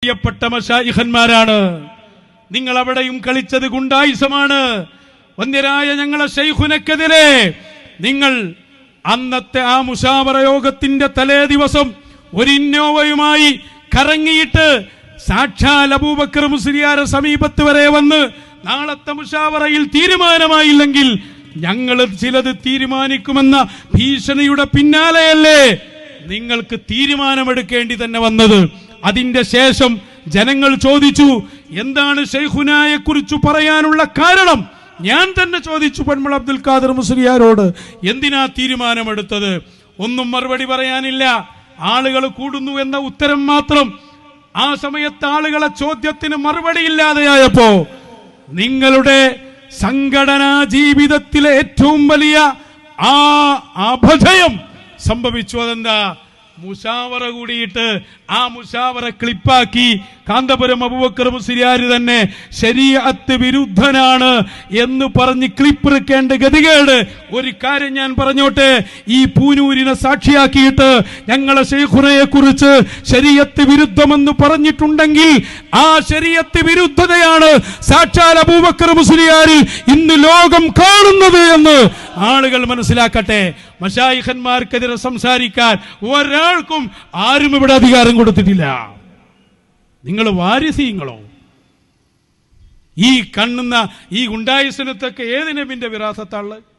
പ്രിയപ്പെട്ട മശായിഖന്മാരാണ്. നിങ്ങൾ അവിടെയും കളിച്ചത് ഗുണ്ടായിസമാണ്. വന്യരായ ഞങ്ങളെ ശൈഖുനക്കെതിരെ നിങ്ങൾ അന്നത്തെ ആ മുശാവറ യോഗത്തിന്റെ തലേ ദിവസം ഒരു ഇന്നോവയുമായി കറങ്ങിയിട്ട് സാക്ഷാൽ അബൂബക്കർ മുസ്ലിയാരെ സമീപത്ത് വരെ വന്ന് നാളത്തെ മുശാവറയിൽ തീരുമാനമായില്ലെങ്കിൽ ഞങ്ങൾ ചിലത് തീരുമാനിക്കുമെന്ന ഭീഷണിയുടെ പിന്നാലെയല്ലേ നിങ്ങൾക്ക് തീരുമാനമെടുക്കേണ്ടി തന്നെ വന്നത്? അതിന്റെ ശേഷം ജനങ്ങൾ ചോദിച്ചു, എന്താണ് ശൈഖുനായെ കുറിച്ച് പറയാനുള്ള കാരണം? ഞാൻ തന്നെ ചോദിച്ചു പൊന്മള അബ്ദുൽ ഖാദർ മുസ്ലിയാരോട്, എന്തിനാ തീരുമാനമെടുത്തത്? ഒന്നും മറുപടി പറയാനില്ല. ആളുകൾ കൂടുന്നു എന്ന ഉത്തരം മാത്രം. ആ സമയത്ത് ആളുകളെ ചോദ്യത്തിന് മറുപടി ഇല്ലാതെയായപ്പോ നിങ്ങളുടെ സംഘടനാ ജീവിതത്തിലെ ഏറ്റവും വലിയ ആ അപജയം സംഭവിച്ചു. അതെന്താ? മുശാവറ കൂടിയിട്ട് ആ മുശാവറ ക്ലിപ്പാക്കി കാന്തപുരം അബൂബക്കർ മുസ്ലിയാർ തന്നെ ശരീഅത്ത് വിരുദ്ധനാണ് എന്ന് പറഞ്ഞ് ക്ലിപ്പിറുക്കേണ്ട ഗതികേട്. ഒരു കാര്യം ഞാൻ പറഞ്ഞോട്ടെ, ഈ പൂനൂരിനെ സാക്ഷിയാക്കിയിട്ട് ഞങ്ങളെ ശൈഖുനയെ കുറിച്ച് ശരീഅത്ത് വിരുദ്ധമെന്ന് പറഞ്ഞിട്ടുണ്ടെങ്കിൽ ആ ശരീഅത്ത് വിരുദ്ധതയാണ് സാക്ഷാൽ അബൂബക്കർ മുസ്ലിയാരിൽ ഇന്ന് ലോകം കാണുന്നത് എന്ന് ആളുകൾ മനസ്സിലാക്കട്ടെ. മശായിഖന്മാർക്കെതിരെ സംസാരിക്കാൻ ഒരാൾക്കും ആരും ഇവിടെ അധികാരം കൊടുത്തിട്ടില്ല. നിങ്ങൾ വാരിസീങ്ങളോ? ഈ കാണുന്ന ഈ ഗുണ്ടായിസനത്തൊക്കെ ഏത് നബിന്റെ വിറാസത്താള്?